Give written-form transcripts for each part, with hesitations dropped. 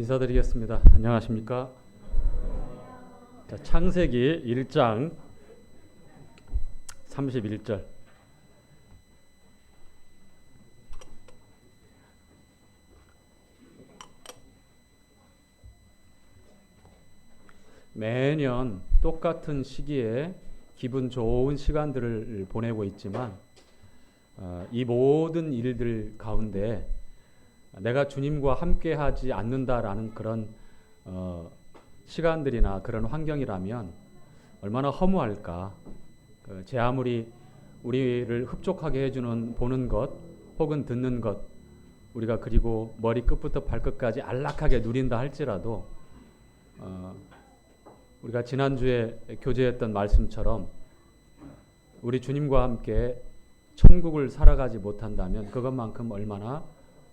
인사드리겠습니다. 안녕하십니까? 자, 창세기 1장 31절. 매년 똑같은 시기에 기분 좋은 시간들을 보내고 있지만 이 모든 일들 가운데 내가 주님과 함께하지 않는다라는 그런 시간들이나 그런 환경이라면 얼마나 허무할까. 제 아무리 우리를 흡족하게 해주는 보는 것 혹은 듣는 것 우리가 그리고 머리끝부터 발끝까지 안락하게 누린다 할지라도 우리가 지난주에 교제했던 말씀처럼 우리 주님과 함께 천국을 살아가지 못한다면 그것만큼 얼마나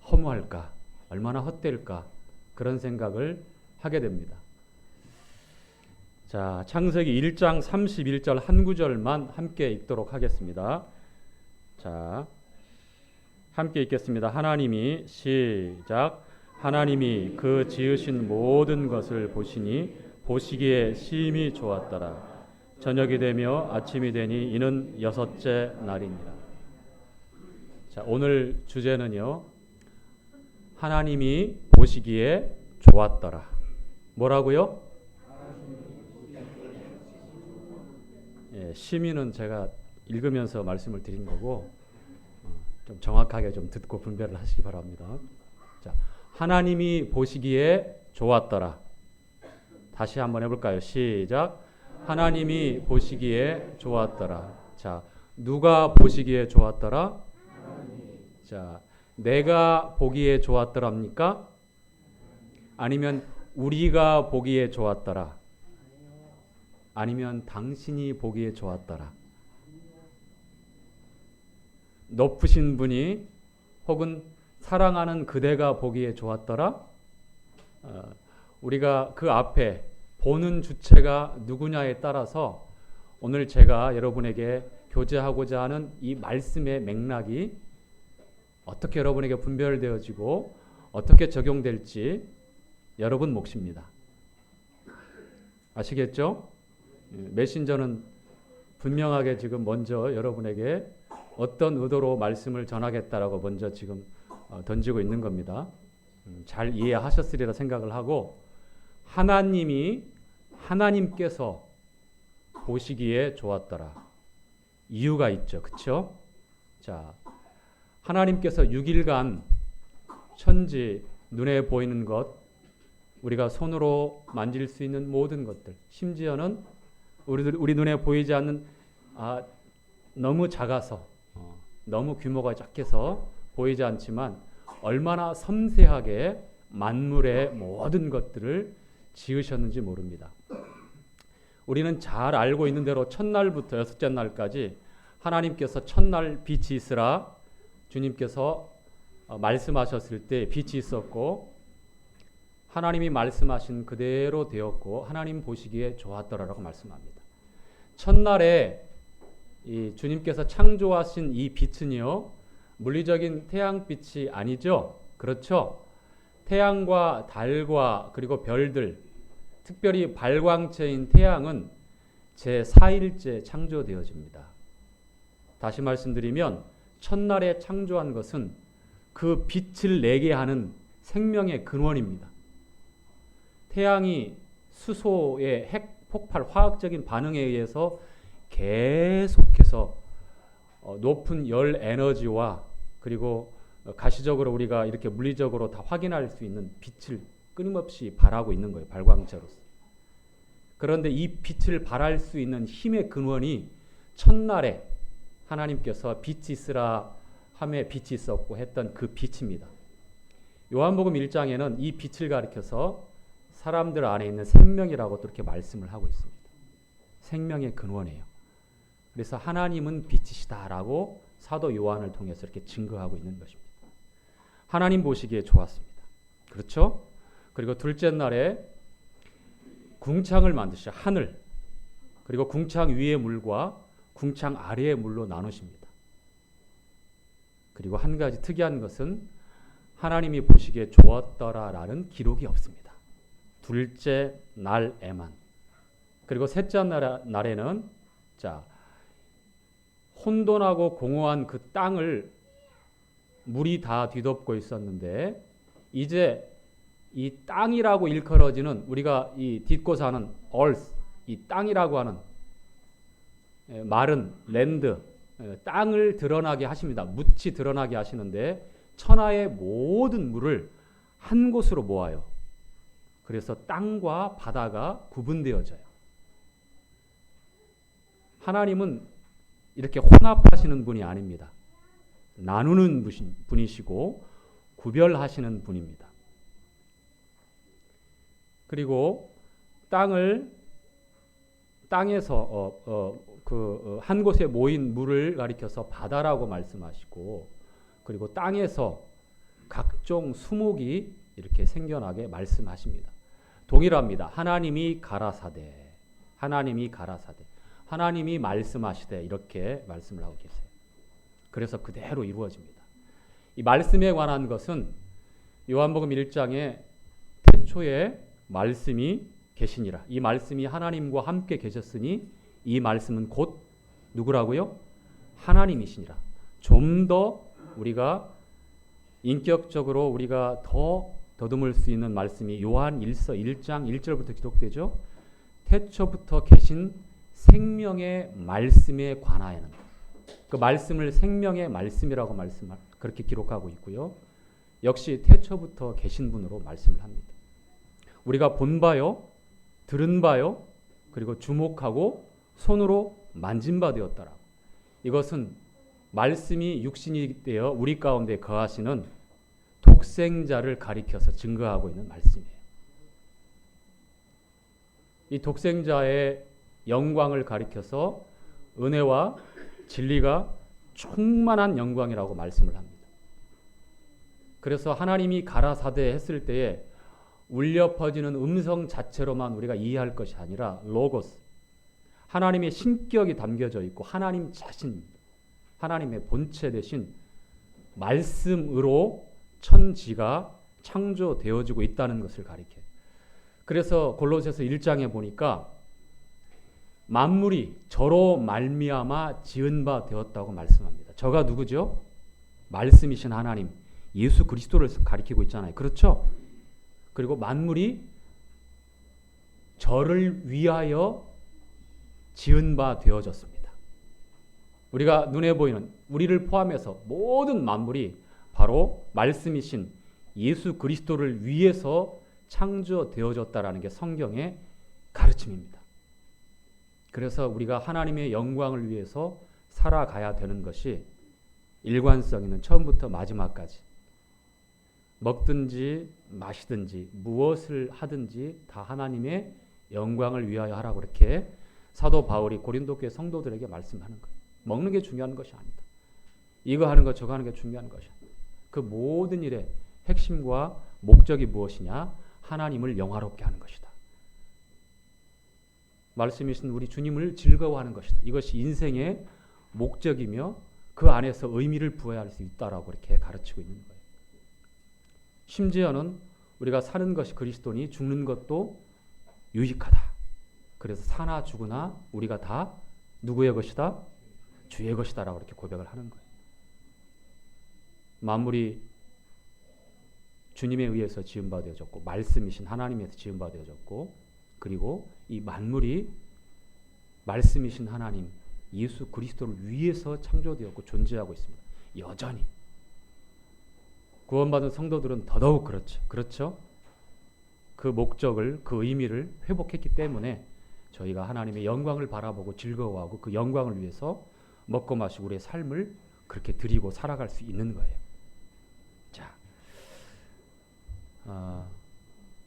허무할까, 얼마나 헛될까 그런 생각을 하게 됩니다. 자, 창세기 1장 31절 한 구절만 함께 읽도록 하겠습니다. 자, 함께 읽겠습니다. 하나님이 시작. 하나님이 그 지으신 모든 것을 보시니 보시기에 심히 좋았더라. 저녁이 되며 아침이 되니 이는 여섯째 날이니라. 자, 오늘 주제는요. 하나님이 보시기에 좋았더라. 뭐라고요? 예, 심의는 제가 읽으면서 말씀을 드린 거고 좀 정확하게 좀 듣고 분별을 하시기 바랍니다. 자, 하나님이 보시기에 좋았더라. 다시 한번 해볼까요? 시작. 하나님이 보시기에 좋았더라. 자, 누가 보시기에 좋았더라? 자, 내가 보기에 좋았더랍니까? 아니면 우리가 보기에 좋았더라? 아니면 당신이 보기에 좋았더라? 높으신 분이 혹은 사랑하는 그대가 보기에 좋았더라? 우리가 그 앞에 보는 주체가 누구냐에 따라서 오늘 제가 여러분에게 교제하고자 하는 이 말씀의 맥락이 어떻게 여러분에게 분별되어지고 어떻게 적용될지 여러분 몫입니다. 아시겠죠? 메신저는 분명하게 지금 먼저 여러분에게 어떤 의도로 말씀을 전하겠다라고 먼저 지금 던지고 있는 겁니다. 잘 이해하셨으리라 생각을 하고 하나님께서 보시기에 좋았더라. 이유가 있죠. 그렇죠? 자, 하나님께서 6일간 천지 눈에 보이는 것 우리가 손으로 만질 수 있는 모든 것들 심지어는 우리 눈에 보이지 않는 너무 작아서 너무 규모가 작게서 보이지 않지만 얼마나 섬세하게 만물의 모든 것들을 지으셨는지 모릅니다. 우리는 잘 알고 있는 대로 첫날부터 여섯째 날까지 하나님께서 첫날 빛이 있으라 주님께서 말씀하셨을 때 빛이 있었고 하나님이 말씀하신 그대로 되었고 하나님 보시기에 좋았더라라고 말씀합니다. 첫날에 이 주님께서 창조하신 이 빛은요 물리적인 태양빛이 아니죠. 그렇죠? 태양과 달과 그리고 별들 특별히 발광체인 태양은 제4일째 창조되어집니다. 다시 말씀드리면 첫날에 창조한 것은 그 빛을 내게 하는 생명의 근원입니다. 태양이 수소의 핵 폭발 화학적인 반응에 의해서 계속해서 높은 열 에너지와 그리고 가시적으로 우리가 이렇게 물리적으로 다 확인할 수 있는 빛을 끊임없이 발하고 있는 거예요. 발광체로서. 그런데 이 빛을 발할 수 있는 힘의 근원이 첫날에 하나님께서 빛이 있으라 하매 빛이 있었고 했던 그 빛입니다. 요한복음 1장에는 이 빛을 가리켜서 사람들 안에 있는 생명이라고 또 이렇게 말씀을 하고 있습니다. 생명의 근원이에요. 그래서 하나님은 빛이시다라고 사도 요한을 통해서 이렇게 증거하고 있는 것입니다. 하나님 보시기에 좋았습니다. 그렇죠? 그리고 둘째 날에 궁창을 만드셔 하늘 그리고 궁창 위의 물과 궁창 아래의 물로 나누십니다. 그리고 한 가지 특이한 것은 하나님이 보시기에 좋았더라라는 기록이 없습니다. 둘째 날에만. 그리고 셋째 날에는 자, 혼돈하고 공허한 그 땅을 물이 다 뒤덮고 있었는데 이제 이 땅이라고 일컬어지는 우리가 이 딛고 사는 earth, 이 땅이라고 하는 말은 랜드, 땅을 드러나게 하십니다. 묻히 드러나게 하시는데 천하의 모든 물을 한 곳으로 모아요. 그래서 땅과 바다가 구분되어져요. 하나님은 이렇게 혼합하시는 분이 아닙니다. 나누는 분이시고 구별하시는 분입니다. 그리고 땅에서 한 곳에 모인 물을 가리켜서 바다라고 말씀하시고, 그리고 땅에서 각종 수목이 이렇게 생겨나게 말씀하십니다. 동일합니다. 하나님이 가라사대, 하나님이 말씀하시되 이렇게 말씀을 하고 계세요. 그래서 그대로 이루어집니다. 이 말씀에 관한 것은 요한복음 1장에 태초에 말씀이 계시니라. 이 말씀이 하나님과 함께 계셨으니 이 말씀은 곧 누구라고요? 하나님이시니라. 좀 더 우리가 인격적으로 우리가 더 더듬을 수 있는 말씀이 요한 1서 1장 1절부터 기록되죠. 태초부터 계신 생명의 말씀에 관하여는, 그 말씀을 생명의 말씀이라고 그렇게 기록하고 있고요. 역시 태초부터 계신 분으로 말씀을 합니다. 우리가 본 바요, 들은 바요, 그리고 주목하고 손으로 만진 바 되었더라. 이것은 말씀이 육신이 되어 우리 가운데 거하시는 독생자를 가리켜서 증거하고 있는 말씀이에요. 이 독생자의 영광을 가리켜서 은혜와 진리가 충만한 영광이라고 말씀을 합니다. 그래서 하나님이 가라사대 했을 때에 울려 퍼지는 음성 자체로만 우리가 이해할 것이 아니라 로고스, 하나님의 신격이 담겨져 있고 하나님 자신, 하나님의 본체 대신 말씀으로 천지가 창조되어지고 있다는 것을 가리켜요. 그래서 골로새서 1장에 보니까 만물이 저로 말미암아 지은 바 되었다고 말씀합니다. 저가 누구죠? 말씀이신 하나님, 예수 그리스도를 가리키고 있잖아요. 그렇죠? 그리고 만물이 저를 위하여 지은 바 되어졌습니다. 우리가 눈에 보이는, 우리를 포함해서 모든 만물이 바로 말씀이신 예수 그리스도를 위해서 창조되어졌다라는 게 성경의 가르침입니다. 그래서 우리가 하나님의 영광을 위해서 살아가야 되는 것이 일관성 있는 처음부터 마지막까지, 먹든지 마시든지 무엇을 하든지 다 하나님의 영광을 위하여 하라고 이렇게 사도 바울이 고린도 교회 성도들에게 말씀하는 거예요. 먹는 게 중요한 것이 아니다. 이거 하는 것 저거 하는 게 중요한 것이 아니다. 그 모든 일의 핵심과 목적이 무엇이냐? 하나님을 영화롭게 하는 것이다. 말씀이신 우리 주님을 즐거워하는 것이다. 이것이 인생의 목적이며 그 안에서 의미를 부여할 수 있다라고 이렇게 가르치고 있는 거예요. 심지어는 우리가 사는 것이 그리스도니 죽는 것도 유익하다. 그래서 사나 죽으나 우리가 다 누구의 것이다? 주의 것이다라고 이렇게 고백을 하는 거예요. 만물이 주님에 의해서 지은 바 되어졌고 말씀이신 하나님에서 지은 바 되어졌고, 그리고 이 만물이 말씀이신 하나님 예수 그리스도를 위해서 창조되었고 존재하고 있습니다. 여전히 구원받은 성도들은 더더욱 그렇죠. 그 목적을, 그 의미를 회복했기 때문에 저희가 하나님의 영광을 바라보고 즐거워하고 그 영광을 위해서 먹고 마시고 우리의 삶을 그렇게 드리고 살아갈 수 있는 거예요. 자,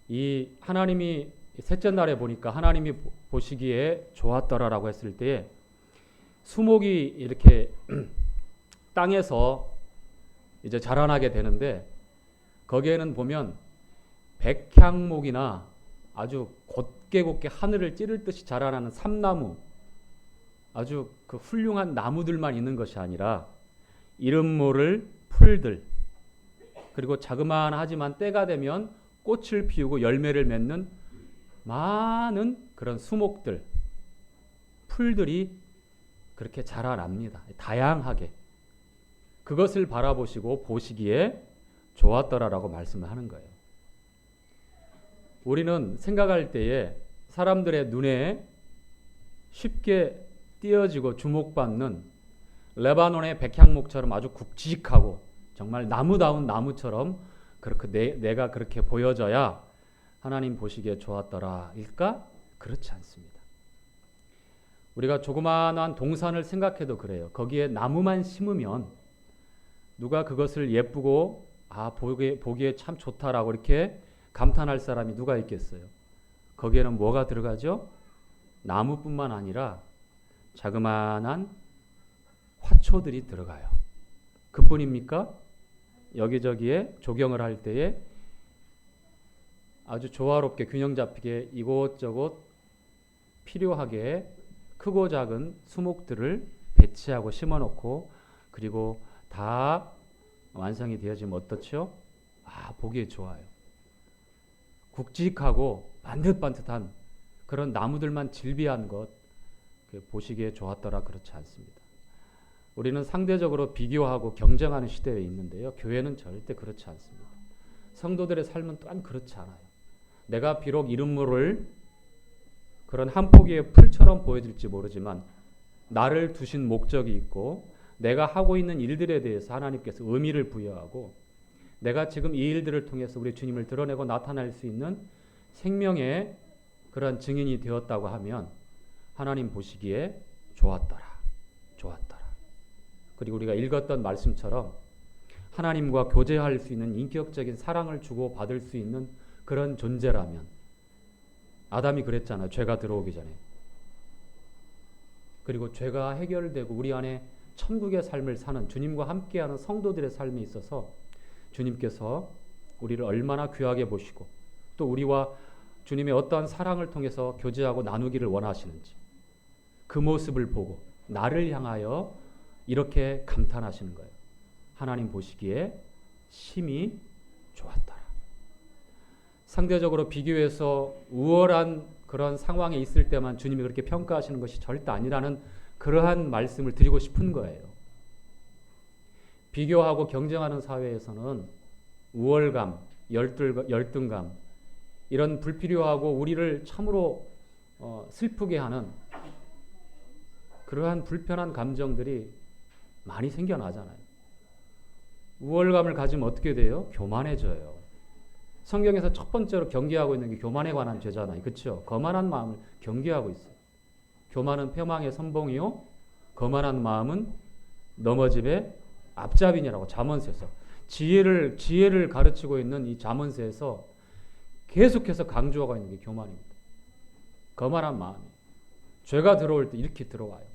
이 하나님이 셋째 날에 보니까 하나님이 보시기에 좋았더라라고 했을 때에 수목이 이렇게 땅에서 이제 자라나게 되는데, 거기에는 보면 백향목이나 아주 곧게 하늘을 찌를 듯이 자라나는 삼나무, 아주 그 훌륭한 나무들만 있는 것이 아니라 이름 모를 풀들, 그리고 자그마하지만 때가 되면 꽃을 피우고 열매를 맺는 많은 그런 수목들, 풀들이 그렇게 자라납니다. 다양하게. 그것을 바라보시고 보시기에 좋았더라라고 말씀을 하는 거예요. 우리는 생각할 때에 사람들의 눈에 쉽게 띄어지고 주목받는 레바논의 백향목처럼 아주 굵직하고 정말 나무다운 나무처럼 그렇게 내가 그렇게 보여져야 하나님 보시기에 좋았더라 일까? 그렇지 않습니다. 우리가 조그마한 동산을 생각해도 그래요. 거기에 나무만 심으면 누가 그것을 예쁘고 보기에 참 좋다라고 이렇게 감탄할 사람이 누가 있겠어요? 거기에는 뭐가 들어가죠? 나무뿐만 아니라 자그마한 화초들이 들어가요. 그뿐입니까? 여기저기에 조경을 할 때에 아주 조화롭게 균형 잡히게 이곳저곳 필요하게 크고 작은 수목들을 배치하고 심어놓고 그리고 다 완성이 되어지면 어떻죠? 보기에 좋아요. 굵직하고 반듯반듯한 그런 나무들만 질비한 것 보시기에 좋았더라 그렇지 않습니다. 우리는 상대적으로 비교하고 경쟁하는 시대에 있는데요. 교회는 절대 그렇지 않습니다. 성도들의 삶은 또한 그렇지 않아요. 내가 비록 이름 모를 그런 한 포기의 풀처럼 보여질지 모르지만 나를 두신 목적이 있고 내가 하고 있는 일들에 대해서 하나님께서 의미를 부여하고 내가 지금 이 일들을 통해서 우리 주님을 드러내고 나타낼 수 있는 생명의 그런 증인이 되었다고 하면 하나님 보시기에 좋았더라. 좋았더라. 그리고 우리가 읽었던 말씀처럼 하나님과 교제할 수 있는 인격적인 사랑을 주고 받을 수 있는 그런 존재라면 아담이 그랬잖아요. 죄가 들어오기 전에. 그리고 죄가 해결되고 우리 안에 천국의 삶을 사는 주님과 함께하는 성도들의 삶에 있어서 주님께서 우리를 얼마나 귀하게 보시고 또 우리와 주님의 어떠한 사랑을 통해서 교제하고 나누기를 원하시는지 그 모습을 보고 나를 향하여 이렇게 감탄하시는 거예요. 하나님 보시기에 심히 좋았더라. 상대적으로 비교해서 우월한 그런 상황에 있을 때만 주님이 그렇게 평가하시는 것이 절대 아니라는 그러한 말씀을 드리고 싶은 거예요. 비교하고 경쟁하는 사회에서는 우월감, 열등감 이런 불필요하고 우리를 참으로 슬프게 하는 그러한 불편한 감정들이 많이 생겨나잖아요. 우월감을 가지면 어떻게 돼요? 교만해져요. 성경에서 첫 번째로 경계하고 있는 게 교만에 관한 죄잖아요. 그렇죠? 거만한 마음을 경계하고 있어요. 교만은 패망의 선봉이요 거만한 마음은 넘어짐의 앞잡이니라고 잠언서에서 지혜를 가르치고 있는 이 잠언서에서 계속해서 강조하고 있는 게 교만입니다. 거만한 마음이 죄가 들어올 때 이렇게 들어와요.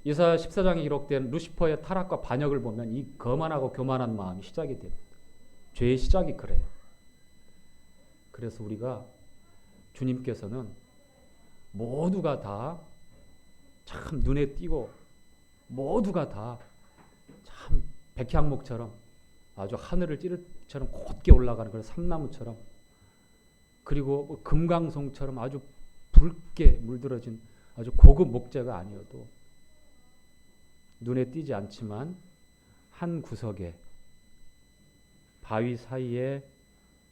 이사야 14장에 기록된 루시퍼의 타락과 반역을 보면 이 거만하고 교만한 마음이 시작이 됩니다. 죄의 시작이 그래요. 그래서 우리가 주님께서는 모두가 다 참 눈에 띄고 모두가 다 참 백향목처럼 아주 하늘을 찌를 처럼 곧게 올라가는 그런 삼나무처럼 그리고 금강송처럼 아주 붉게 물들어진 아주 고급 목재가 아니어도 눈에 띄지 않지만 한 구석에 바위 사이에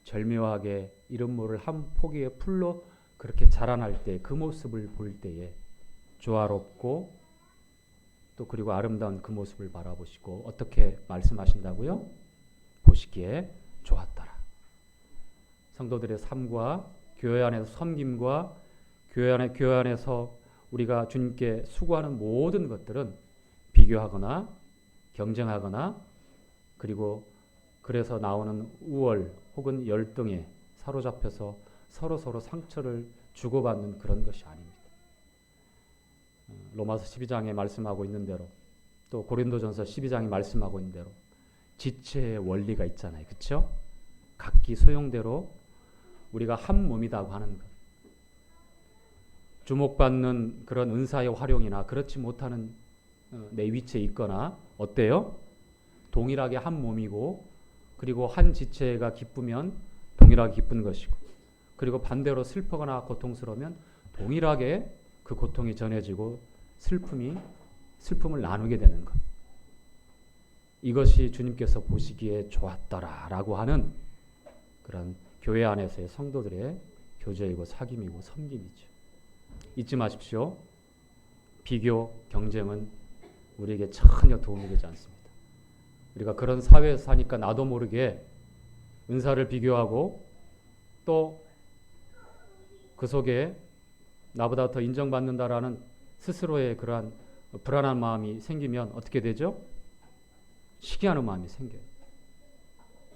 절묘하게 이름 모를 한 포기의 풀로 그렇게 자라날 때 그 모습을 볼 때에 조화롭고 또 그리고 아름다운 그 모습을 바라보시고 어떻게 말씀하신다고요? 보시기에 좋았더라. 성도들의 삶과 교회 안에서 섬김과 교회 안에서 우리가 주님께 수고하는 모든 것들은 비교하거나 경쟁하거나 그리고 그래서 나오는 우월 혹은 열등에 사로잡혀서 서로 상처를 주고받는 그런 것이 아닙니다. 로마서 12장에 말씀하고 있는 대로 또 고린도전서 12장에 말씀하고 있는 대로 지체의 원리가 있잖아요. 그렇죠? 각기 소용대로 우리가 한 몸이라고 하는 것. 주목받는 그런 은사의 활용이나 그렇지 못하는 내 위치에 있거나 어때요? 동일하게 한 몸이고, 그리고 한 지체가 기쁘면 동일하게 기쁜 것이고, 그리고 반대로 슬프거나 고통스러우면 동일하게 그 고통이 전해지고 슬픔을 나누게 되는 것. 이것이 주님께서 보시기에 좋았더라라고 하는 그런 교회 안에서의 성도들의 교제이고 사귐이고 섬김이죠. 잊지 마십시오. 비교, 경쟁은 우리에게 전혀 도움이 되지 않습니다. 우리가 그런 사회에서 사니까 나도 모르게 은사를 비교하고 또 그 속에 나보다 더 인정받는다라는 스스로의 그러한 불안한 마음이 생기면 어떻게 되죠? 시기하는 마음이 생겨요.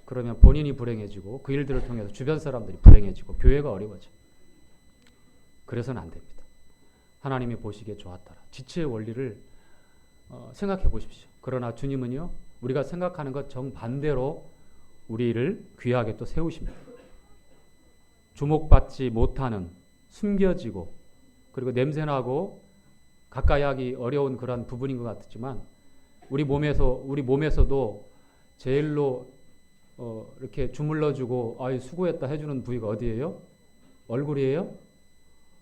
그러면 본인이 불행해지고 그 일들을 통해서 주변 사람들이 불행해지고 교회가 어려워져. 그래서는 안 됩니다. 하나님이 보시기에 좋았더라. 지체의 원리를 생각해 보십시오. 그러나 주님은요, 우리가 생각하는 것 정반대로 우리를 귀하게 또 세우십니다. 주목받지 못하는, 숨겨지고, 그리고 냄새나고 가까이 하기 어려운 그런 부분인 것 같지만 우리 몸에서도 제일로 이렇게 주물러주고 아유 수고했다 해주는 부위가 어디예요? 얼굴이에요?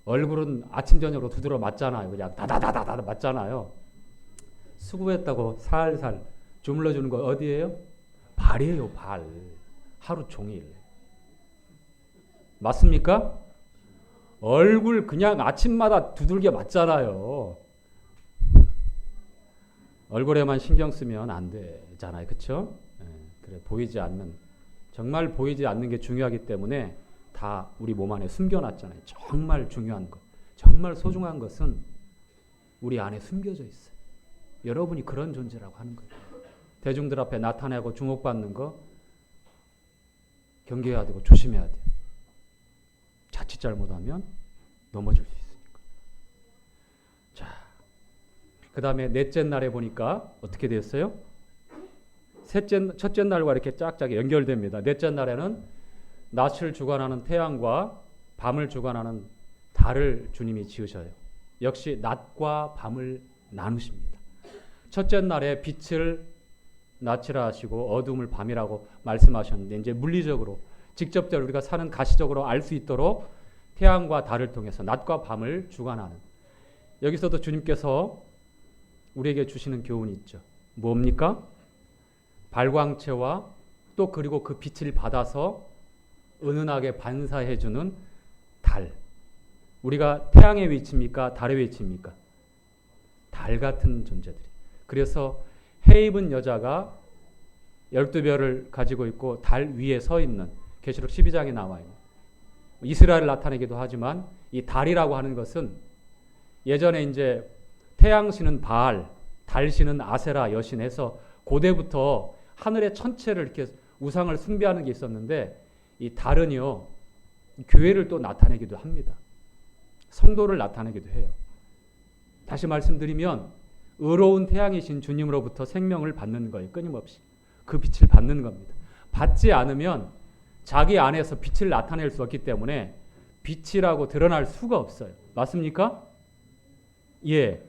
얼굴은 아침 저녁으로 두드러 맞잖아요. 그냥 다다다다다 맞잖아요. 수고했다고 살살 주물러주는 거 어디예요? 발이에요. 발. 하루 종일. 맞습니까? 얼굴 그냥 아침마다 두들겨 맞잖아요. 얼굴에만 신경 쓰면 안 되잖아요. 그렇죠? 그래, 정말 보이지 않는 게 중요하기 때문에 다 우리 몸 안에 숨겨놨잖아요. 정말 중요한 것, 정말 소중한 것은 우리 안에 숨겨져 있어요. 여러분이 그런 존재라고 하는 거예요. 대중들 앞에 나타내고 주목받는 거 경계해야 되고 조심해야 돼요. 자칫 잘못하면 넘어질 수 있으니까. 자, 그 다음에 넷째 날에 보니까 어떻게 됐어요? 첫째 날과 이렇게 짝짝 연결됩니다. 넷째 날에는 낮을 주관하는 태양과 밤을 주관하는 달을 주님이 지으셔요. 역시 낮과 밤을 나누십니다. 첫째 날에 빛을 낮이라 하시고 어둠을 밤이라고 말씀하셨는데 이제 물리적으로 직접적으로 우리가 사는 가시적으로 알 수 있도록 태양과 달을 통해서 낮과 밤을 주관하는, 여기서도 주님께서 우리에게 주시는 교훈이 있죠. 뭡니까? 발광체와 또 그리고 그 빛을 받아서 은은하게 반사해주는 달. 우리가 태양의 위치입니까? 달의 위치입니까? 달 같은 존재들이. 그래서 해 입은 여자가 12별을 가지고 있고 달 위에 서 있는, 계시록 12장에 나와요. 이스라엘을 나타내기도 하지만 이 달이라고 하는 것은 예전에 이제 태양신은 바알, 달신은 아세라 여신해서 고대부터 하늘의 천체를 이렇게 우상을 숭배하는 게 있었는데 이 달은요 교회를 또 나타내기도 합니다. 성도를 나타내기도 해요. 다시 말씀드리면 의로운 태양이신 주님으로부터 생명을 받는 거예요. 끊임없이 그 빛을 받는 겁니다. 받지 않으면 자기 안에서 빛을 나타낼 수 없기 때문에 빛이라고 드러날 수가 없어요. 맞습니까? 예.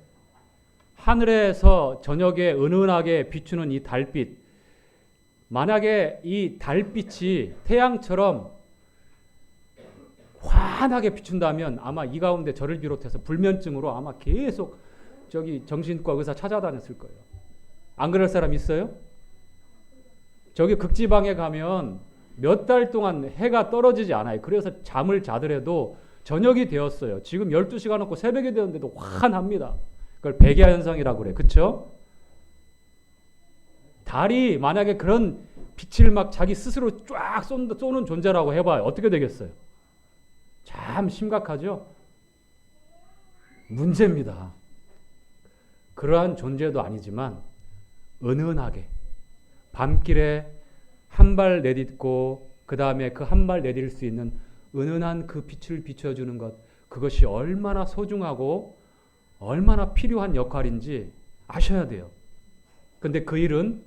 하늘에서 저녁에 은은하게 비추는 이 달빛, 만약에 이 달빛이 태양처럼 환하게 비춘다면 아마 이 가운데 저를 비롯해서 불면증으로 아마 계속 저기 정신과 의사 찾아다녔을 거예요. 안 그럴 사람 있어요? 저기 극지방에 가면 몇 달 동안 해가 떨어지지 않아요. 그래서 잠을 자더라도 저녁이 되었어요. 지금 12시가 넘고 새벽이 되었는데도 환합니다. 그걸 백야 현상이라고 그래. 그렇죠? 달이 만약에 그런 빛을 막 자기 스스로 쫙 쏘는 존재라고 해봐요. 어떻게 되겠어요? 참 심각하죠? 문제입니다. 그러한 존재도 아니지만 은은하게 밤길에 한 발 내딛고 그 다음에 그 한 발 내딜 수 있는 은은한 그 빛을 비춰주는 것, 그것이 얼마나 소중하고 얼마나 필요한 역할인지 아셔야 돼요. 근데 그 일은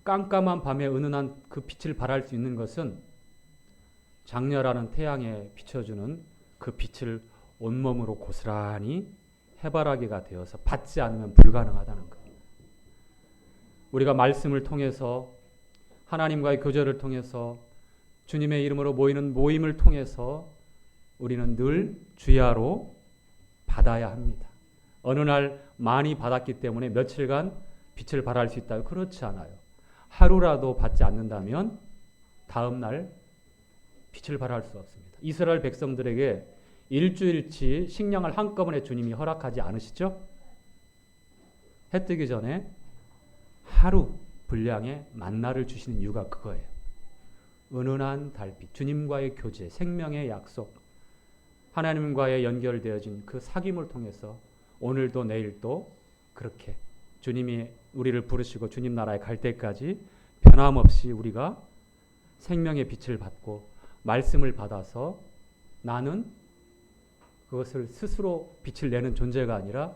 깜깜한 밤에 은은한 그 빛을 발할 수 있는 것은 장렬하는 태양에 비춰주는 그 빛을 온몸으로 고스란히 해바라기가 되어서 받지 않으면 불가능하다는 거예요. 우리가 말씀을 통해서 하나님과의 교제를 통해서 주님의 이름으로 모이는 모임을 통해서 우리는 늘 주야로 받아야 합니다. 어느 날 많이 받았기 때문에 며칠간 빛을 발할 수 있다. 그렇지 않아요. 하루라도 받지 않는다면 다음 날 빛을 발할 수 없습니다. 이스라엘 백성들에게 일주일치 식량을 한꺼번에 주님이 허락하지 않으시죠? 해 뜨기 전에 하루 분량의 만나를 주시는 이유가 그거예요. 은은한 달빛, 주님과의 교제, 생명의 약속, 하나님과의 연결되어진 그 사귐을 통해서 오늘도 내일도 그렇게 주님이 우리를 부르시고 주님 나라에 갈 때까지 변함없이 우리가 생명의 빛을 받고 말씀을 받아서 나는 그것을 스스로 빛을 내는 존재가 아니라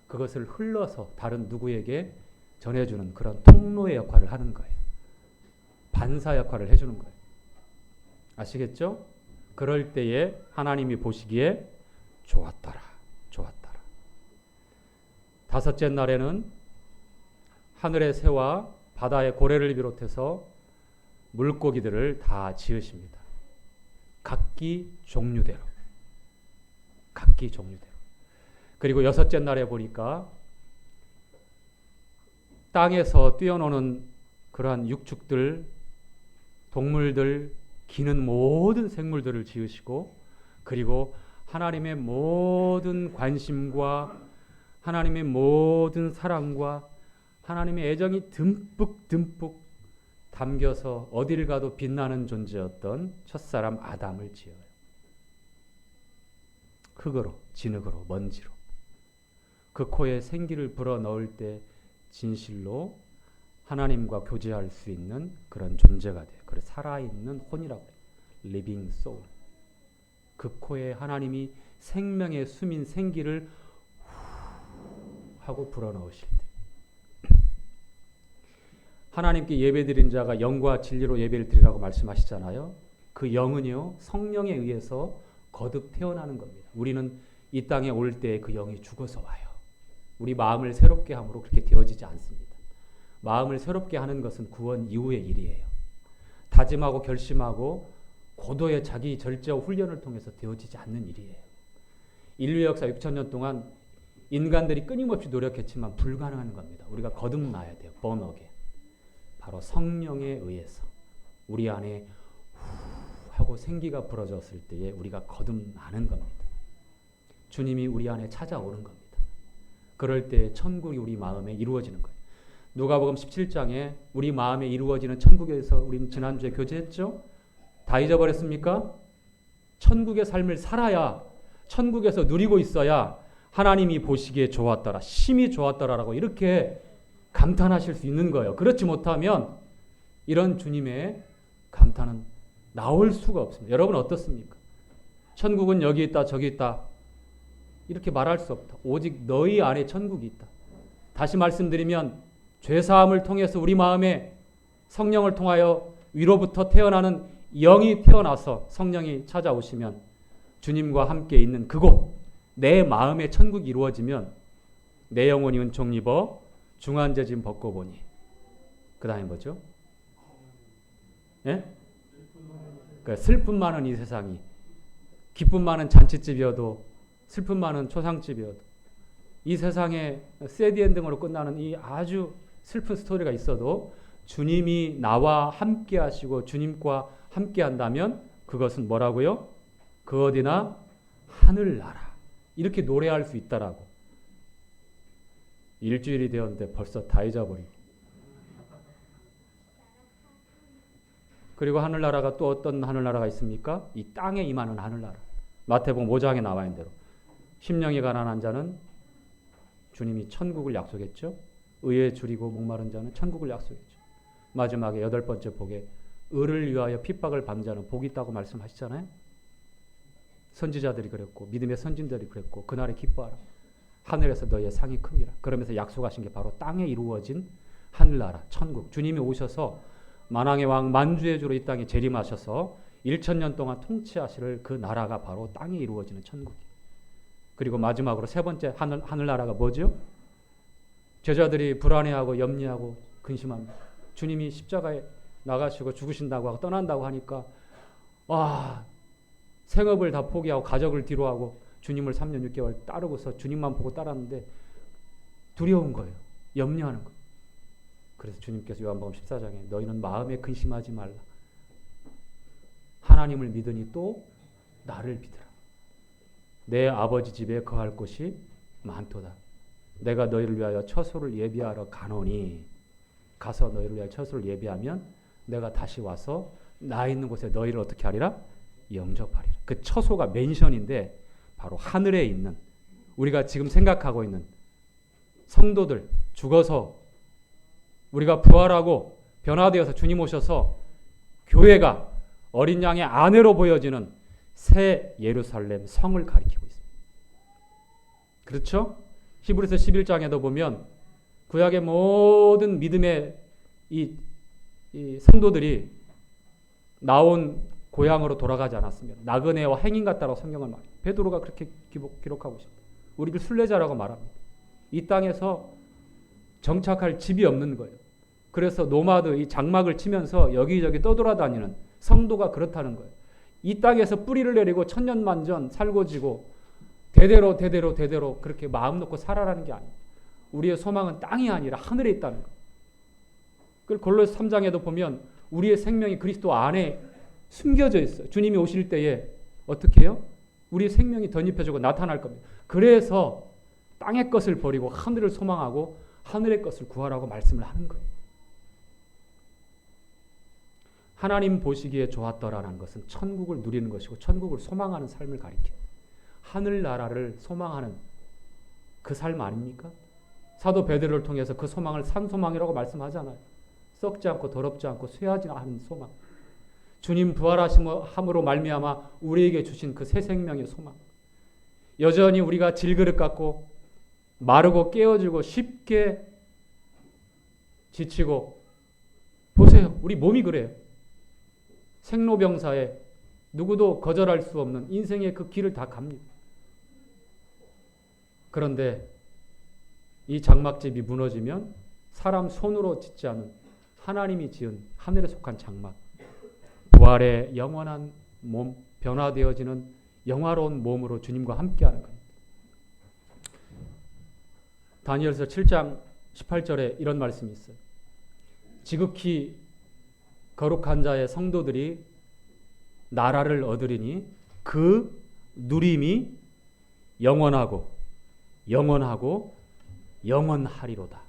그것을 흘러서 다른 누구에게 전해주는 그런 통로의 역할을 하는 거예요. 반사 역할을 해주는 거예요. 아시겠죠? 그럴 때에 하나님이 보시기에 좋았더라. 좋았더라. 다섯째 날에는 하늘의 새와 바다의 고래를 비롯해서 물고기들을 다 지으십니다. 각기 종류대로. 각기 종류대로. 그리고 여섯째 날에 보니까 땅에서 뛰어노는 그러한 육축들, 동물들, 기는 모든 생물들을 지으시고 그리고 하나님의 모든 관심과 하나님의 모든 사랑과 하나님의 애정이 듬뿍 담겨서 어딜 가도 빛나는 존재였던 첫사람 아담을 지어요. 흙으로, 진흙으로, 먼지로. 그 코에 생기를 불어넣을 때 진실로 하나님과 교제할 수 있는 그런 존재가 돼요. 그래서 살아있는 혼이라고 해요. Living soul. 그 코에 하나님이 생명의 숨인 생기를 하고 불어넣으실 때 하나님께 예배드린 자가 영과 진리로 예배를 드리라고 말씀하시잖아요. 그 영은요 성령에 의해서 거듭 태어나는 겁니다. 우리는 이 땅에 올 때 그 영이 죽어서 와요. 우리 마음을 새롭게 함으로 그렇게 되어지지 않습니다. 마음을 새롭게 하는 것은 구원 이후의 일이에요. 다짐하고 결심하고 고도의 자기 절제와 훈련을 통해서 되어지지 않는 일이에요. 인류 역사 6,000년 동안 인간들이 끊임없이 노력했지만 불가능한 겁니다. 우리가 거듭나야 돼요. born again. 바로 성령에 의해서 우리 안에 하고 생기가 불어졌을 때에 우리가 거듭나는 겁니다. 주님이 우리 안에 찾아오는 겁니다. 그럴 때 천국이 우리 마음에 이루어지는 거예요. 누가복음 17장에 우리 마음에 이루어지는 천국에서 우리는 지난주에 교제했죠? 다 잊어버렸습니까? 천국의 삶을 살아야 천국에서 누리고 있어야 하나님이 보시기에 좋았더라, 심히 좋았더라라고 이렇게 감탄하실 수 있는 거예요. 그렇지 못하면 이런 주님의 감탄은 나올 수가 없습니다. 여러분 어떻습니까? 천국은 여기 있다 저기 있다 이렇게 말할 수 없다. 오직 너희 안에 천국이 있다. 다시 말씀드리면 죄사함을 통해서 우리 마음에 성령을 통하여 위로부터 태어나는 영이 태어나서 성령이 찾아오시면 주님과 함께 있는 그곳 내 마음의 천국이 이루어지면 내 영혼이 은총 입어 중한제짐 벗고 보니 그 다음에 뭐죠? 예? 그러니까 슬픔 많은 이 세상이 기쁨 많은 잔치집이어도 슬픔 많은 초상집이어도 이 세상에 새드 엔딩으로 끝나는 이 아주 슬픈 스토리가 있어도 주님이 나와 함께 하시고 주님과 함께 한다면 그것은 뭐라고요? 그 어디나 하늘나라 이렇게 노래할 수 있다라고. 일주일이 되었는데 벌써 다 잊어버리고. 그리고 하늘나라가 또 어떤 하늘나라가 있습니까? 이 땅에 임하는 하늘나라. 마태복음 5장에 나와 있는 대로 심령이 가난한 자는 주님이 천국을 약속했죠. 의에 줄이고 목마른 자는 천국을 약속했죠. 마지막에 8번째 복에 의를 위하여 핍박을 받는 자는 복이 있다고 말씀하시잖아요. 선지자들이 그랬고 믿음의 선진들이 그랬고 그날에 기뻐하라. 하늘에서 너희의 상이 큽니다. 그러면서 약속하신 게 바로 땅에 이루어진 하늘나라 천국. 주님이 오셔서 만왕의 왕 만주의 주로 이 땅에 재림하셔서 1000년 동안 통치하실 그 나라가 바로 땅에 이루어지는 천국이에요. 그리고 마지막으로 세 번째 하늘나라가 뭐죠? 제자들이 불안해하고 염려하고 근심합니다. 주님이 십자가에 나가시고 죽으신다고 하고 떠난다고 하니까 와, 생업을 다 포기하고 가족을 뒤로하고 주님을 3년 6개월 따르고서 주님만 보고 따랐는데 두려운 거예요. 염려하는 거예요. 그래서 주님께서 요한복음 14장에 너희는 마음에 근심하지 말라. 하나님을 믿으니 또 나를 믿으라. 내 아버지 집에 거할 곳이 많도다. 내가 너희를 위하여 처소를 예비하러 가노니 가서 너희를 위하여 처소를 예비하면 내가 다시 와서 나 있는 곳에 너희를 어떻게 하리라? 영접하리라. 그 처소가 멘션인데 바로 하늘에 있는 우리가 지금 생각하고 있는 성도들 죽어서 우리가 부활하고 변화되어서 주님 오셔서 교회가 어린 양의 아내로 보여지는 새 예루살렘 성을 가리키고 있습니다. 그렇죠? 히브리서 11장에도 보면 구약의 모든 믿음의 이 성도들이 나온 고향으로 돌아가지 않았습니다. 나그네와 행인 같다라고 성경을 말해요. 베드로가 그렇게 기록하고 있습니다. 우리를 순례자라고 말합니다. 이 땅에서 정착할 집이 없는 거예요. 그래서 노마드 이 장막을 치면서 여기저기 떠돌아다니는 성도가 그렇다는 거예요. 이 땅에서 뿌리를 내리고 천년만년 살고 지고 대대로 그렇게 마음 놓고 살아라는 게 아니에요. 우리의 소망은 땅이 아니라 하늘에 있다는 거예요. 그리고 골로새 3장에도 보면 우리의 생명이 그리스도 안에 숨겨져 있어요. 주님이 오실 때에 어떻게 해요? 우리의 생명이 덧입혀지고 나타날 겁니다. 그래서 땅의 것을 버리고 하늘을 소망하고 하늘의 것을 구하라고 말씀을 하는 거예요. 하나님 보시기에 좋았더라는 것은 천국을 누리는 것이고 천국을 소망하는 삶을 가리켜요. 하늘나라를 소망하는 그 삶 아닙니까? 사도 베드로를 통해서 그 소망을 산소망이라고 말씀하잖아요. 썩지 않고 더럽지 않고 쇠하지 않은 소망. 주님 부활하심으로 말미암아 우리에게 주신 그 새 생명의 소망. 여전히 우리가 질그릇 같고 마르고 깨어지고 쉽게 지치고 보세요. 우리 몸이 그래요. 생로병사에 누구도 거절할 수 없는 인생의 그 길을 다 갑니다. 그런데 이 장막집이 무너지면 사람 손으로 짓지 않은 하나님이 지은 하늘에 속한 장막, 부활의 영원한 몸, 변화되어지는 영화로운 몸으로 주님과 함께하는 겁니다. 다니엘서 7장 18절에 이런 말씀이 있어요. 지극히 거룩한 자의 성도들이 나라를 얻으리니 그 누림이 영원하고 영원하리로다.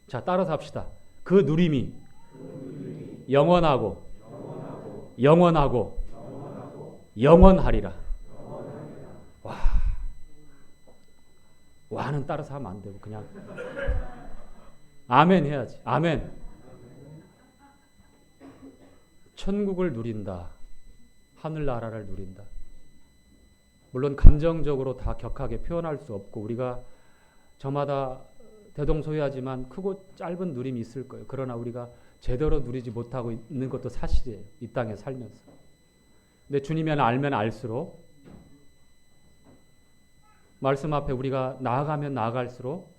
자, 따라서 합시다. 그 누림이 영원하고 영원하리라. 와는 따라서 하면 안 되고 그냥 아멘 해야지. 아멘. 천국을 누린다. 하늘나라를 누린다. 물론 감정적으로 다 격하게 표현할 수 없고 우리가 저마다 대동소이하지만 크고 짧은 누림이 있을 거예요. 그러나 우리가 제대로 누리지 못하고 있는 것도 사실이에요. 이 땅에 살면서. 근데 주님이 알면 알수록 말씀 앞에 우리가 나아가면 나아갈수록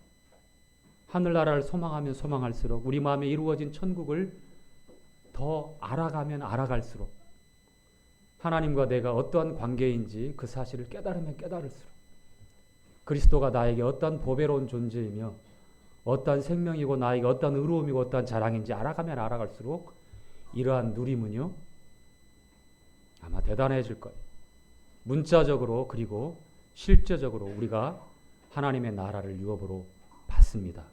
하늘나라를 소망하면 소망할수록 우리 마음에 이루어진 천국을 더 알아가면 알아갈수록 하나님과 내가 어떠한 관계인지 그 사실을 깨달으면 깨달을수록 그리스도가 나에게 어떠한 보배로운 존재이며 어떠한 생명이고 나에게 어떠한 의로움이고 어떠한 자랑인지 알아가면 알아갈수록 이러한 누림은요 아마 대단해질 거예요. 문자적으로 그리고 실제적으로 우리가 하나님의 나라를 유업으로 받습니다.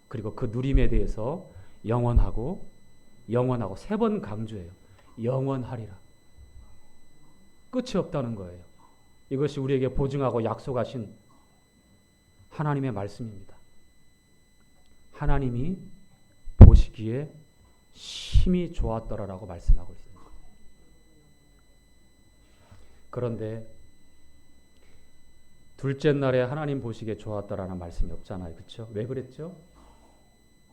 그리고 그 누림에 대해서 영원하고 3번 강조해요. 영원하리라. 끝이 없다는 거예요. 이것이 우리에게 보증하고 약속하신 하나님의 말씀입니다. 하나님이 보시기에 심히 좋았더라라고 말씀하고 있습니다. 그런데 둘째 날에 하나님 보시기에 좋았더라는 말씀이 없잖아요. 그렇죠? 왜 그랬죠?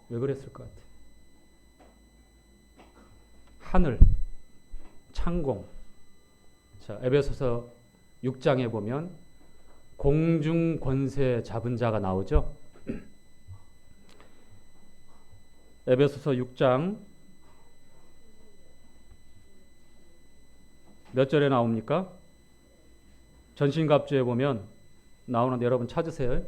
왜 그랬을 것 같아요? 하늘, 창공. 자, 에베소서 6장에 보면 공중 권세 잡은 자가 나오죠. 에베소서 6장 몇 절에 나옵니까? 전신갑주에 보면 나오는데 여러분 찾으세요.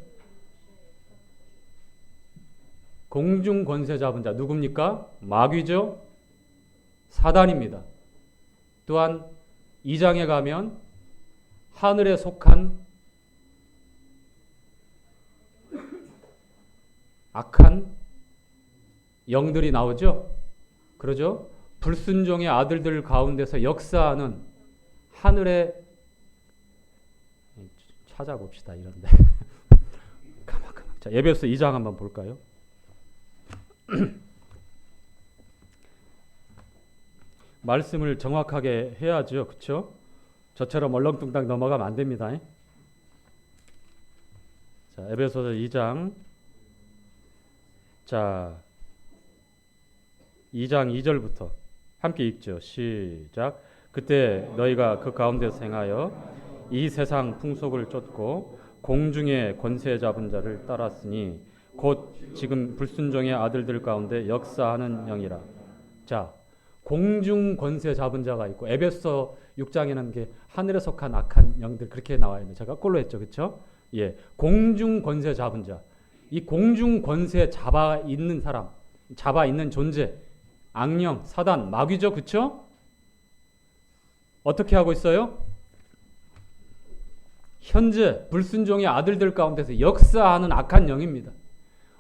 공중 권세 잡은 자 누굽니까? 마귀죠. 사단입니다. 또한 2장에 가면 하늘에 속한 악한 영들이 나오죠. 그러죠? 불순종의 아들들 가운데서 역사하는 하늘의 찾아봅시다. 이런데 가만. 자, 에베소 2장 한번 볼까요? 말씀을 정확하게 해야죠. 그렇죠? 저처럼 얼렁뚱땅 넘어가면 안 됩니다. 자, 에베소서 2장. 자, 2장 2절부터 함께 읽죠. 시작. 그때 너희가 그 가운데서 행하여 이 세상 풍속을 쫓고 공중의 권세 잡은 자를 따랐으니 곧 지금 불순종의 아들들 가운데 역사하는 영이라. 자, 공중 권세 잡은 자가 있고 에베소 6장에는 게 하늘에 속한 악한 영들 그렇게 나와 있는. 제가 꼴로 했죠. 그렇죠? 예. 공중 권세 잡은 자. 이 공중 권세 잡아 있는 사람, 잡아 있는 존재, 악령, 사단, 마귀죠. 그렇죠? 어떻게 하고 있어요? 현재 불순종의 아들들 가운데서 역사하는 악한 영입니다.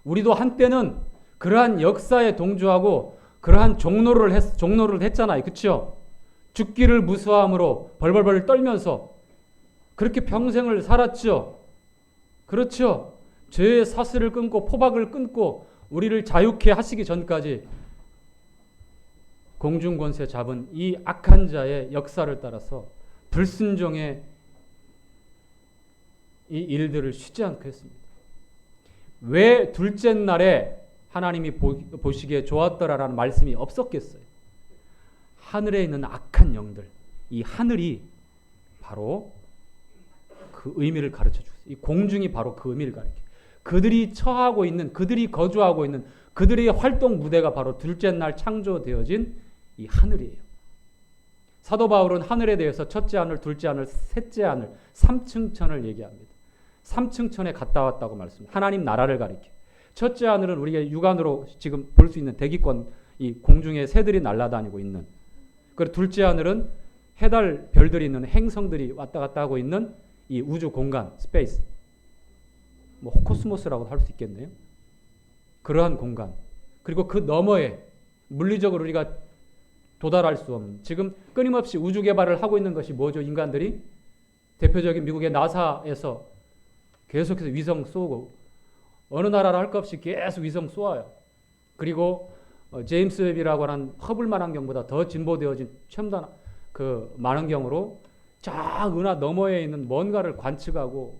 우리도 한때는 그러한 역사에 동조하고 그러한 종로를 했잖아요. 그렇죠? 죽기를 무수함으로 벌벌벌 떨면서 그렇게 평생을 살았죠. 그렇죠? 죄의 사슬을 끊고 포박을 끊고 우리를 자유케 하시기 전까지 공중권세 잡은 이 악한 자의 역사를 따라서 불순종의 이 일들을 쉬지 않고 했습니다. 왜 둘째 날에 하나님이 보시기에 좋았더라라는 말씀이 없었겠어요? 하늘에 있는 악한 영들, 이 하늘이 바로 그 의미를 가르쳐 주세요. 이 공중이 바로 그 의미를 가르쳐요. 그들이 처하고 있는, 그들이 거주하고 있는 그들의 활동 무대가 바로 둘째 날 창조되어진 이 하늘이에요. 사도 바울은 하늘에 대해서 첫째 하늘, 둘째 하늘, 셋째 하늘, 삼층천을 얘기합니다. 삼층천에 갔다 왔다고 말씀합니다. 하나님 나라를 가리켜. 첫째 하늘은 우리가 육안으로 지금 볼 수 있는 대기권, 이 공중에 새들이 날아다니고 있는. 그리고 둘째 하늘은 해달 별들이 있는 행성들이 왔다 갔다 하고 있는 이 우주 공간, 스페이스. 뭐 코스모스라고 할 수 있겠네요. 그러한 공간. 그리고 그 너머에 물리적으로 우리가 도달할 수 없는, 지금 끊임없이 우주 개발을 하고 있는 것이 뭐죠? 인간들이 대표적인 미국의 나사에서 계속해서 위성 쏘고 어느 나라라 할 것 없이 계속 위성 쏘아요. 그리고 제임스 웹이라고 하는 허블 망원경보다 더 진보되어진 첨단 그 망원경으로 저 은하 너머에 있는 뭔가를 관측하고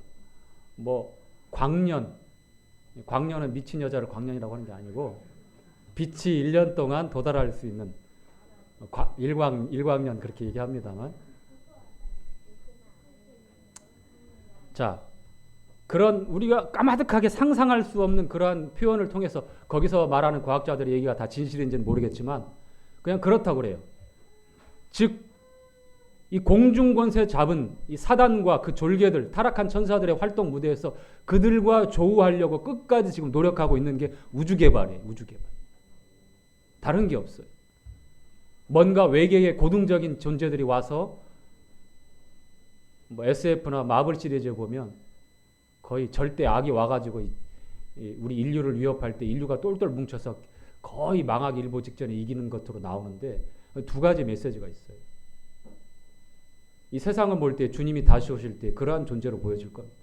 뭐 광년은 미친 여자를 광년이라고 하는 게 아니고 빛이 1년 동안 도달할 수 있는 일광년 그렇게 얘기합니다만, 자, 그런 우리가 까마득하게 상상할 수 없는 그러한 표현을 통해서 거기서 말하는 과학자들의 얘기가 다 진실인지는 모르겠지만 그냥 그렇다고 그래요. 즉 이 공중권세 잡은 이 사단과 그 졸개들, 타락한 천사들의 활동 무대에서 그들과 조우하려고 끝까지 지금 노력하고 있는 게 우주개발이에요. 우주개발. 다른 게 없어요. 뭔가 외계의 고등적인 존재들이 와서 뭐 SF나 마블 시리즈에 보면 거의 절대 악이 와가지고 우리 인류를 위협할 때 인류가 똘똘 뭉쳐서 거의 망하기 일보 직전에 이기는 것으로 나오는데 두 가지 메시지가 있어요. 이 세상을 볼 때 주님이 다시 오실 때 그러한 존재로 보여질 겁니다.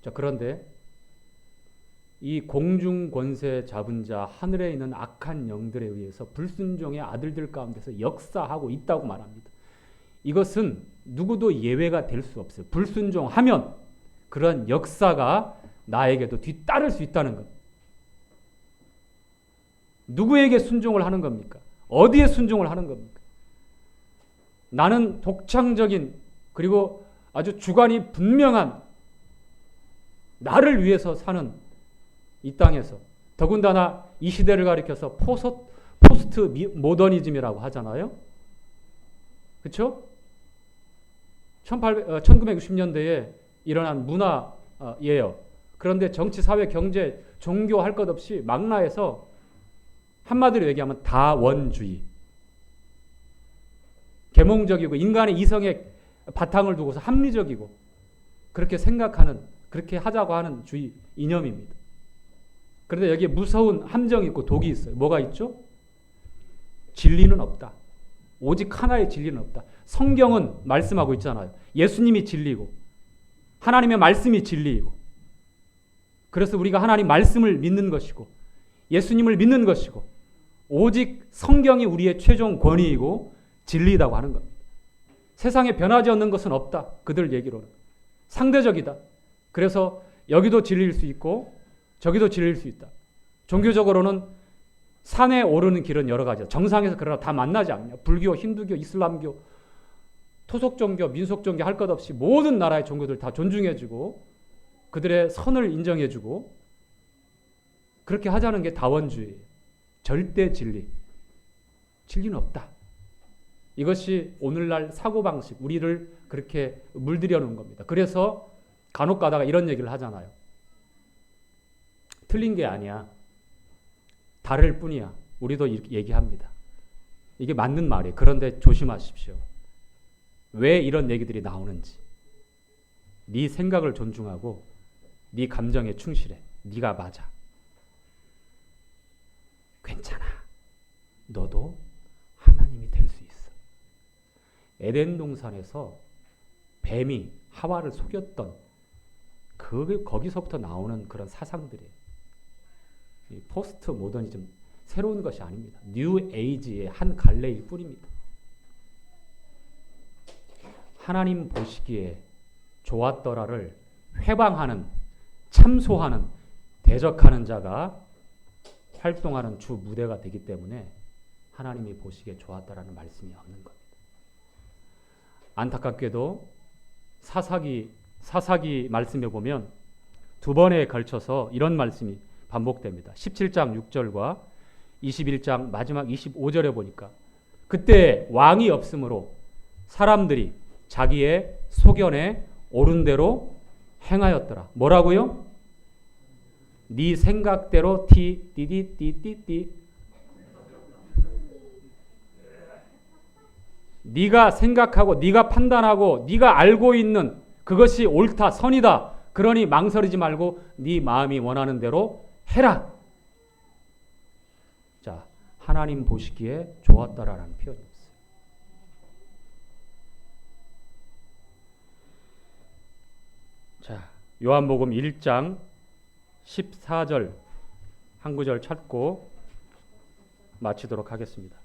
자, 그런데 이 공중 권세 잡은 자, 하늘에 있는 악한 영들에 의해서 불순종의 아들들 가운데서 역사하고 있다고 말합니다. 이것은 누구도 예외가 될 수 없어요. 불순종하면 그런 역사가 나에게도 뒤따를 수 있다는 것. 누구에게 순종을 하는 겁니까? 어디에 순종을 하는 겁니까? 나는 독창적인 그리고 아주 주관이 분명한 나를 위해서 사는 이 땅에서 더군다나 이 시대를 가리켜서 포스트 모더니즘이라고 하잖아요. 그렇죠? 1960년대에 일어난 문화예요. 그런데 정치, 사회, 경제, 종교 할 것 없이 망라해서 한마디로 얘기하면 다원주의. 계몽적이고 인간의 이성에 바탕을 두고서 합리적이고 그렇게 생각하는, 그렇게 하자고 하는 주의 이념입니다. 그런데 여기에 무서운 함정이 있고 독이 있어요. 뭐가 있죠? 진리는 없다. 오직 하나의 진리는 없다. 성경은 말씀하고 있잖아요. 예수님이 진리고 하나님의 말씀이 진리이고, 그래서 우리가 하나님 말씀을 믿는 것이고 예수님을 믿는 것이고 오직 성경이 우리의 최종 권위이고 진리이다고 하는 겁니다. 세상에 변하지 않는 것은 없다. 그들 얘기로는. 상대적이다. 그래서 여기도 진리일 수 있고 저기도 진리일 수 있다. 종교적으로는 산에 오르는 길은 여러 가지다. 정상에서 그러나 다 만나지 않냐. 불교, 힌두교, 이슬람교, 토속종교, 민속종교 할 것 없이 모든 나라의 종교들 다 존중해주고 그들의 선을 인정해주고 그렇게 하자는 게 다원주의예요. 절대 진리. 진리는 없다. 이것이 오늘날 사고방식, 우리를 그렇게 물들여 놓은 겁니다. 그래서 간혹 가다가 이런 얘기를 하잖아요. 틀린 게 아니야. 다를 뿐이야. 우리도 이렇게 얘기합니다. 이게 맞는 말이에요. 그런데 조심하십시오. 왜 이런 얘기들이 나오는지. 네 생각을 존중하고 네 감정에 충실해. 네가 맞아. 괜찮아. 너도 하나님이 될 수 있어. 에덴 동산에서 뱀이 하와를 속였던 거기서부터 나오는 그런 사상들이에요. 이 포스트 모더니즘, 새로운 것이 아닙니다. 뉴 에이지의 한 갈래일 뿐입니다. 하나님 보시기에 좋았더라를 회방하는, 참소하는, 대적하는 자가 활동하는 주 무대가 되기 때문에 하나님이 보시기에 좋았다라는 말씀이 없는 겁니다. 안타깝게도 사사기 말씀에 보면 두 번에 걸쳐서 이런 말씀이 반복됩니다. 17장 6절과 21장 마지막 25절에 보니까 그때 왕이 없으므로 사람들이 자기의 소견에 옳은 대로 행하였더라. 뭐라고요? 네 생각대로 띠띠띠띠띠. 네가 생각하고 네가 판단하고 네가 알고 있는 그것이 옳다, 선이다. 그러니 망설이지 말고 네 마음이 원하는 대로 해라. 자, 하나님 보시기에 좋았다라는 표현이 있어요. 자, 요한복음 1장 14절 한 구절 찾고 마치도록 하겠습니다.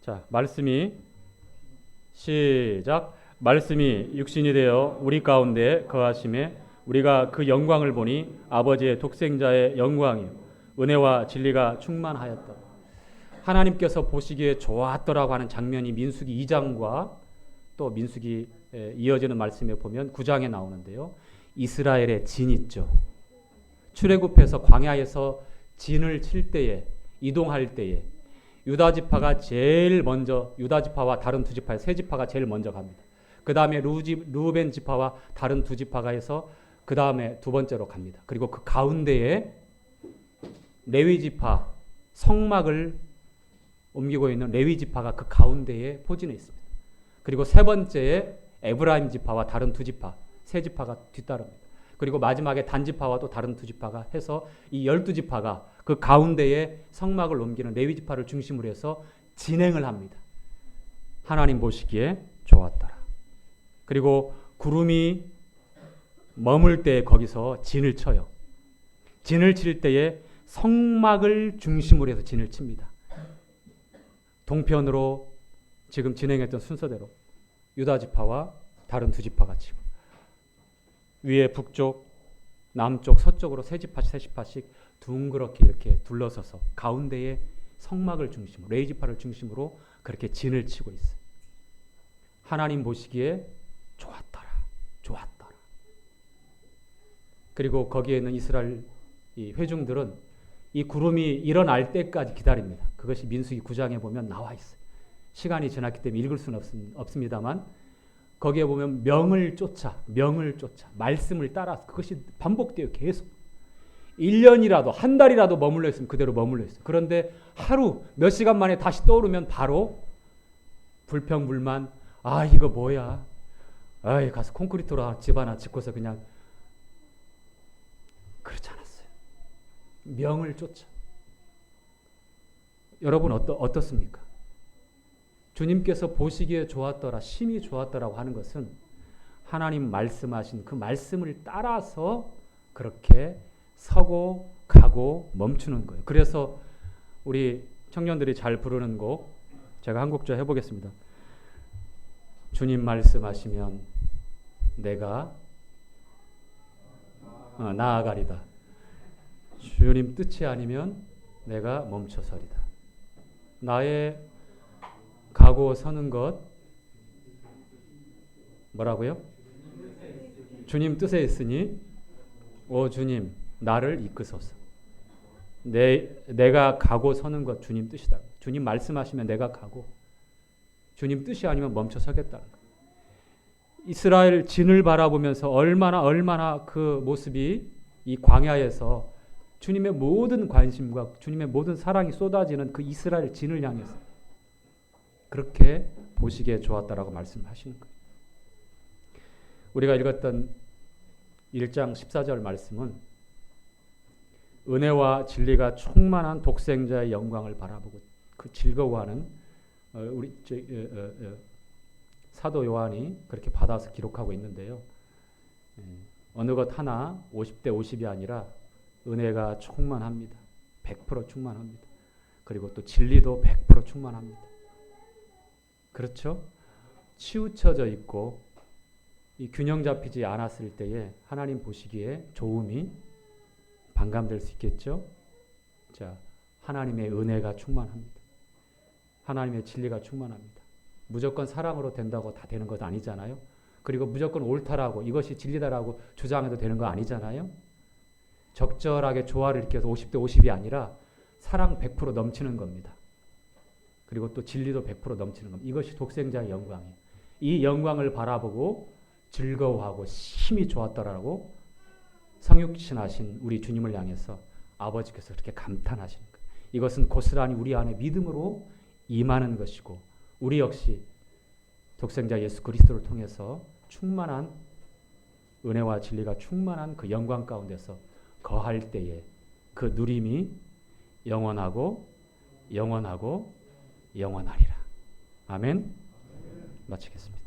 자, 말씀이 시작. 말씀이 육신이 되어 우리 가운데 거하심에 우리가 그 영광을 보니 아버지의 독생자의 영광이요 은혜와 진리가 충만하였다. 하나님께서 보시기에 좋았더라고 하는 장면이 민수기 2장과 또 민수기 이어지는 말씀에 보면 9장에 나오는데요. 이스라엘의 진 있죠. 출애굽해서 광야에서 진을 칠 때에, 이동할 때에 유다 지파가 제일 먼저, 유다 지파와 다른 두 지파, 세 지파가 제일 먼저 갑니다. 그 다음에 루벤 지파와 다른 두 지파가 해서 그 다음에 두 번째로 갑니다. 그리고 그 가운데에 레위 지파, 성막을 옮기고 있는 레위 지파가 그 가운데에 포진해 있습니다. 그리고 세 번째에 에브라임 지파와 다른 두 지파, 세 지파가 뒤따릅니다. 그리고 마지막에 단 지파와 또 다른 두 지파가 해서 이 12지파가 그 가운데에 성막을 옮기는 레위 지파를 중심으로 해서 진행을 합니다. 하나님 보시기에 좋았더라. 그리고 구름이 머물 때 거기서 진을 쳐요. 진을 칠 때에 성막을 중심으로 해서 진을 칩니다. 동편으로 지금 진행했던 순서대로 유다 지파와 다른 두 지파가 치고 위에 북쪽 남쪽 서쪽으로 세 지파씩 둥그렇게 이렇게 둘러서서 가운데에 성막을 중심으로 레이지파를 중심으로 그렇게 진을 치고 있어요. 하나님 보시기에 좋았더라. 그리고 거기에 있는 이스라엘 이 회중들은 이 구름이 일어날 때까지 기다립니다. 그것이 민수기 9장에 보면 나와 있어요. 시간이 지났기 때문에 읽을 수는 없습니다만 거기에 보면 명을 쫓아 말씀을 따라서 그것이 반복돼요. 계속 1년이라도 한 달이라도 머물러 있으면 그대로 머물러 있어요. 그런데 하루 몇 시간 만에 다시 떠오르면 바로 불평불만, 이거 뭐야, 가서 콘크리트로 집 하나 짓고서 그냥, 그렇지 않았어요. 명을 쫓아. 여러분 어떻습니까? 주님께서 보시기에 좋았더라, 심히 좋았더라고 하는 것은 하나님 말씀하신 그 말씀을 따라서 그렇게 서고 가고 멈추는 거예요. 그래서 우리 청년들이 잘 부르는 곡, 제가 한 곡 좀 해보겠습니다. 주님 말씀하시면 내가 나아가리다. 주님 뜻이 아니면 내가 멈춰서리다. 나의 가고 서는 것 뭐라고요? 주님 뜻에 있으니 오 주님 나를 이끄소서. 내가 가고 서는 것 주님 뜻이다. 주님 말씀하시면 내가 가고 주님 뜻이 아니면 멈춰 서겠다는 거예요. 이스라엘 진을 바라보면서 얼마나 그 모습이 이 광야에서 주님의 모든 관심과 주님의 모든 사랑이 쏟아지는 그 이스라엘 진을 향해서 그렇게 보시기에 좋았다라고 말씀하시는 거예요. 우리가 읽었던 1장 14절 말씀은 은혜와 진리가 충만한 독생자의 영광을 바라보고 그 즐거워하는 우리 사도 요한이 그렇게 받아서 기록하고 있는데요. 어느 것 하나 50대 50이 아니라 은혜가 충만합니다. 100% 충만합니다. 그리고 또 진리도 100% 충만합니다. 그렇죠? 치우쳐져 있고 이 균형 잡히지 않았을 때에 하나님 보시기에 좋음이 반감될 수 있겠죠? 자, 하나님의 은혜가 충만합니다. 하나님의 진리가 충만합니다. 무조건 사랑으로 된다고 다 되는 것 아니잖아요. 그리고 무조건 옳다라고 이것이 진리다라고 주장해도 되는 거 아니잖아요. 적절하게 조화를 일으켜서 50대 50이 아니라 사랑 100% 넘치는 겁니다. 그리고 또 진리도 100% 넘치는 겁니다. 이것이 독생자의 영광이에요. 이 영광을 바라보고 즐거워하고 심히 좋았더라고 성육신하신 우리 주님을 향해서 아버지께서 그렇게 감탄하시는 거예요. 이것은 고스란히 우리 안에 믿음으로 임하는 것이고 우리 역시 독생자 예수 그리스도를 통해서 충만한 은혜와 진리가 충만한 그 영광 가운데서 거할 때에 그 누림이 영원하고 영원하리라. 아멘. 마치겠습니다.